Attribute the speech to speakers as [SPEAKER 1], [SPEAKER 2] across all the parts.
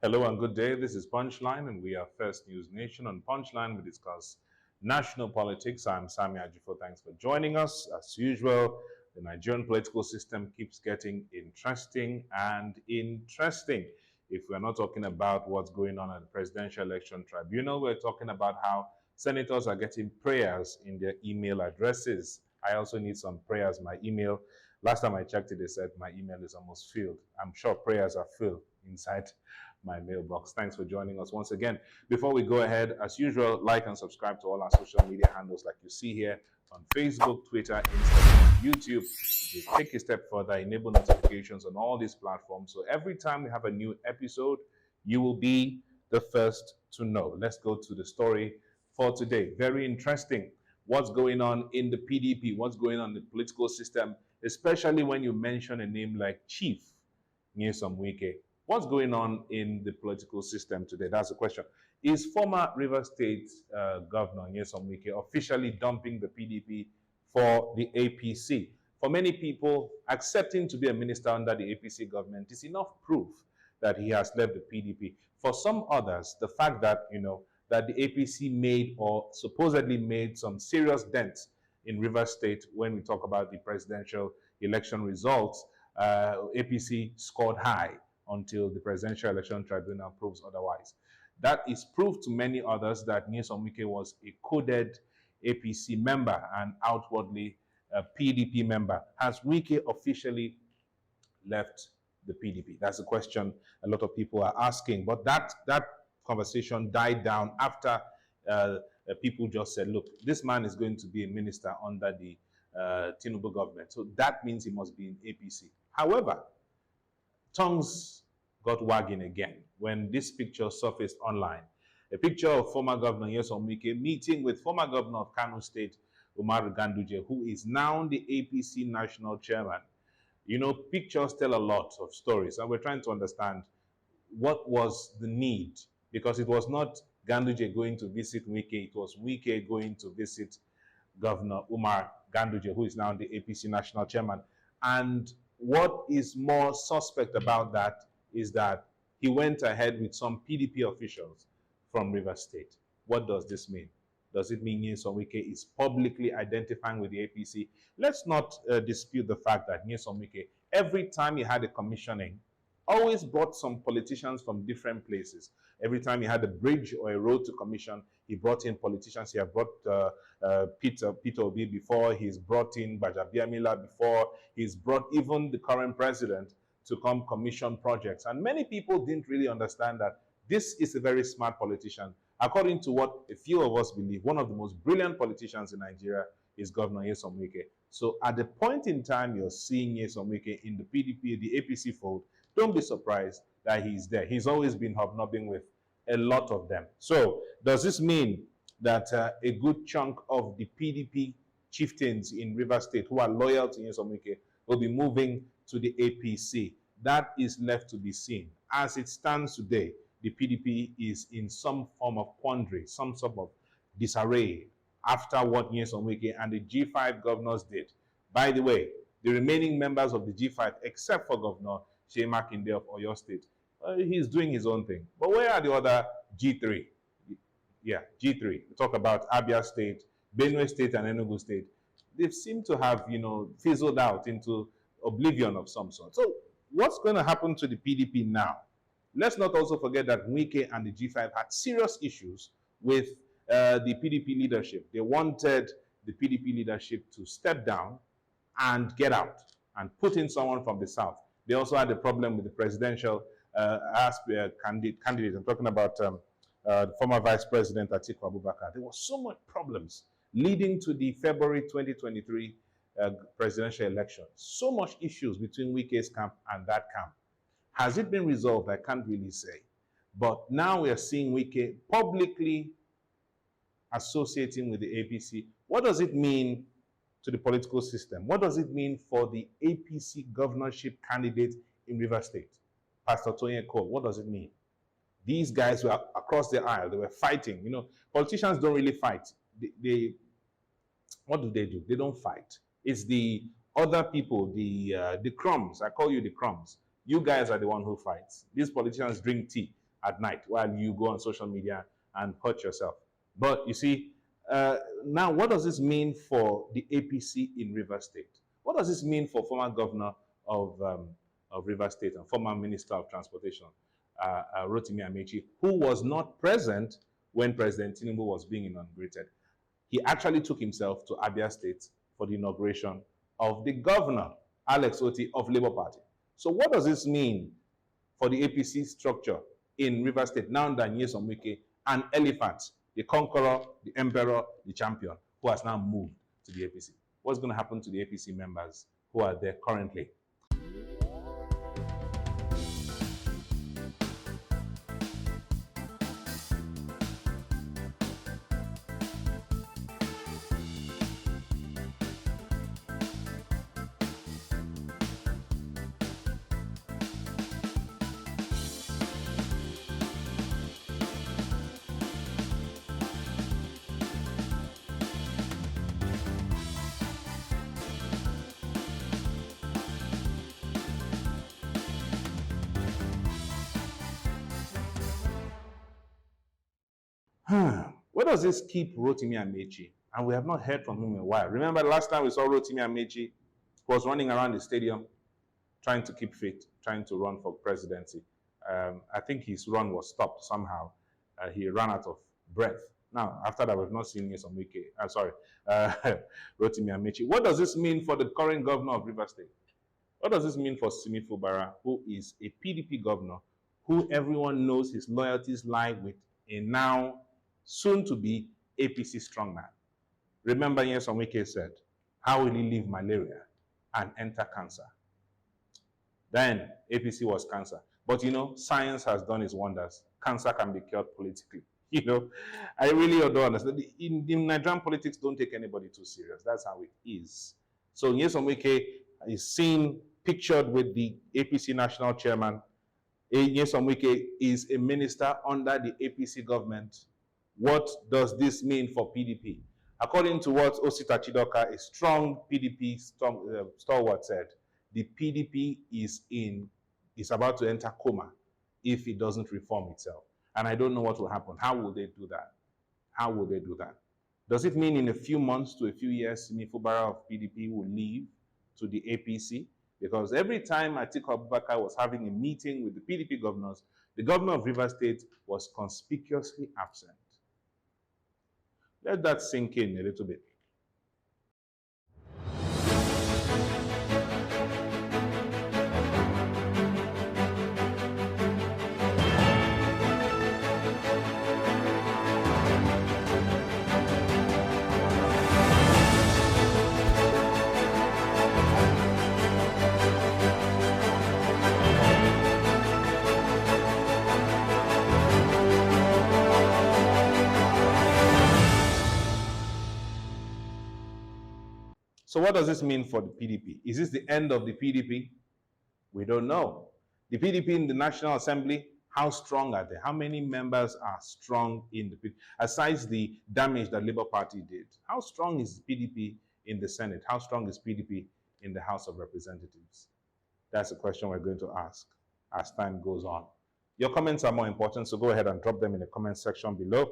[SPEAKER 1] Hello and good day. This is Punchline, and we are First News Nation. On Punchline, we discuss national politics. I'm Sammy Ajufo. Thanks for joining us. As usual, the Nigerian political system keeps getting interesting and interesting. If we're not talking about what's going on at the Presidential Election Tribunal, we're talking about how senators are getting prayers in their email addresses. I also need some prayers. My email, last time I checked it, they said my email is almost filled. I'm sure prayers are filled inside my mailbox. Thanks for joining us once again. Before we go ahead, as usual, like and subscribe to all our social media handles like you see here on Facebook, Twitter, Instagram, YouTube. You take a step further, enable notifications on all these platforms. So every time we have a new episode, you will be the first to know. Let's go to the story for today. Very interesting. What's going on in the PDP? What's going on in the political system? Especially when you mention a name like Chief Nyesom Wike. What's going on in the political system today? That's the question. Is former Rivers State Governor Nyesom Wike officially dumping the PDP for the APC? For many people, accepting to be a minister under the APC government is enough proof that he has left the PDP. For some others, the fact that, that the APC made or supposedly made some serious dents in Rivers State when we talk about the presidential election results, APC scored high until the Presidential Election Tribunal proves otherwise. That is proof to many others that Nyesom Wike was a coded APC member and outwardly a PDP member. Has Wike officially left the PDP? That's a question a lot of people are asking. But that conversation died down after people just said, look, this man is going to be a minister under the Tinubu government. So that means he must be in APC. However, tongues got wagging again when this picture surfaced online. A picture of former Governor Nyesom Wike meeting with former Governor of Kano State, Umar Ganduje, who is now the APC National Chairman. Pictures tell a lot of stories, and we're trying to understand what was the need, because it was not Ganduje going to visit Wike, it was Wike going to visit Governor Umar Ganduje, who is now the APC National Chairman. And what is more suspect about that is that he went ahead with some PDP officials from Rivers State. What does this mean? Does it mean Nyesom Wike is publicly identifying with the APC? Let's not dispute the fact that Nyesom Wike, every time he had a commissioning, always brought some politicians from different places. Every time he had a bridge or a road to commission, he brought in politicians. He had brought Peter Obi before. He's brought in Bajabiamila before. He's brought even the current president to come commission projects. And many people didn't really understand that this is a very smart politician. According to what a few of us believe, one of the most brilliant politicians in Nigeria is Governor Nyesom Wike. So at the point in time you're seeing Nyesom Wike in the PDP, the APC fold, don't be surprised that he's there. He's always been hobnobbing with a lot of them. So does this mean that a good chunk of the PDP chieftains in Rivers State who are loyal to Nyesom Wike will be moving to the APC? That is left to be seen. As it stands today, the PDP is in some form of quandary, some sort of disarray after what Nyesom Wike and the G5 governors did. By the way, the remaining members of the G5, except for Governor Seyi Makinde of Oyo State, he's doing his own thing. But where are the other G3? Yeah, G3. We talk about Abia State, Benue State, and Enugu State. They seem to have, fizzled out into oblivion of some sort. So what's going to happen to the PDP now? Let's not also forget that Wike and the G5 had serious issues with the PDP leadership. They wanted the PDP leadership to step down and get out and put in someone from the south. They also had a problem with the presidential candidate. I'm talking about the former Vice President Atiku Abubakar. There were so much problems leading to the February 2023 presidential election. So much issues between Wike's camp and that camp. Has it been resolved? I can't really say. But now we are seeing Wike publicly associating with the APC. What does it mean to the political system? What does it mean for the APC governorship candidate in Rivers State? Pastor Tony Cole, what does it mean? These guys were across the aisle. They were fighting. Politicians don't really fight. What do? They don't fight. It's the other people, the crumbs. I call you the crumbs. You guys are the one who fights. These politicians drink tea. at night while you go on social media and hurt yourself. But you see, now what does this mean for the APC in Rivers State? What does this mean for former governor of Rivers State and former Minister of Transportation, Rotimi Amechi, who was not present when President Tinubu was being inaugurated? He actually took himself to Abia State for the inauguration of the governor, Alex Oti of Labour Party. So what does this mean for the APC structure in Rivers State now that Nyesom Wike, an elephant, the conqueror, the emperor, the champion, who has now moved to the APC? What's going to happen to the APC members who are there currently? Where does this keep Rotimi Amechi? And we have not heard from him in a while. Remember the last time we saw Rotimi Amechi was running around the stadium trying to keep fit, trying to run for presidency. I think his run was stopped somehow. He ran out of breath. Now, after that, we've not seen Nyesom Wike. Rotimi Amechi. What does this mean for the current governor of Rivers State? What does this mean for Simi Fubara, who is a PDP governor, who everyone knows his loyalties lie with a now soon-to-be APC strongman? Remember, Nyesom Wike said, how will he leave malaria and enter cancer? Then APC was cancer. But you know, science has done its wonders. Cancer can be cured politically. You know, I really don't understand. In Nigerian politics, don't take anybody too serious. That's how it is. So Nyesom Wike is seen, pictured with the APC national chairman. Nyesom Wike is a minister under the APC government. What does this mean for PDP? According to what Osita Chidoka, a strong PDP stalwart, said, the PDP is about to enter coma if it doesn't reform itself. And I don't know what will happen. How will they do that? How will they do that? Does it mean in a few months to a few years, Simi Fubara of PDP will leave to the APC? Because every time Atiku Abubakar was having a meeting with the PDP governors, the governor of Rivers State was conspicuously absent. Let that sink in a little bit. So what does this mean for the PDP? Is this the end of the PDP? We don't know. The PDP in the National Assembly, how strong are they? How many members are strong in the PDP? Aside the damage that Labour Party did, how strong is PDP in the Senate? How strong is PDP in the House of Representatives? That's a question we're going to ask as time goes on. Your comments are more important, so go ahead and drop them in the comment section below.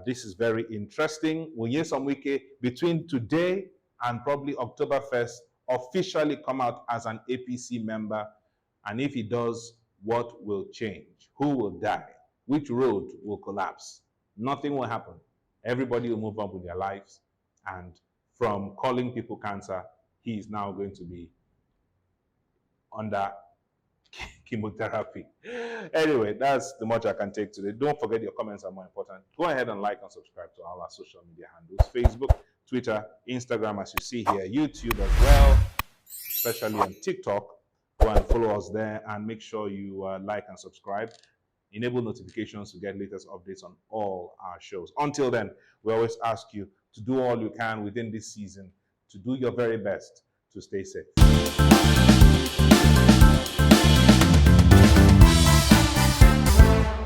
[SPEAKER 1] This is very interesting. Will Nyesom Wike, between today and probably October 1st, officially come out as an APC member? And if he does, what will change? Who will die? Which road will collapse? Nothing will happen. Everybody will move on with their lives. And from calling people cancer, he is now going to be under chemotherapy. Anyway, that's the much I can take today. Don't forget your comments are more important. Go ahead and like and subscribe to all our social media handles: Facebook, Twitter, Instagram, as you see here, YouTube as well, especially on TikTok. Go and follow us there and make sure you like and subscribe. Enable notifications to get latest updates on all our shows. Until then, we always ask you to do all you can within this season to do your very best to stay safe.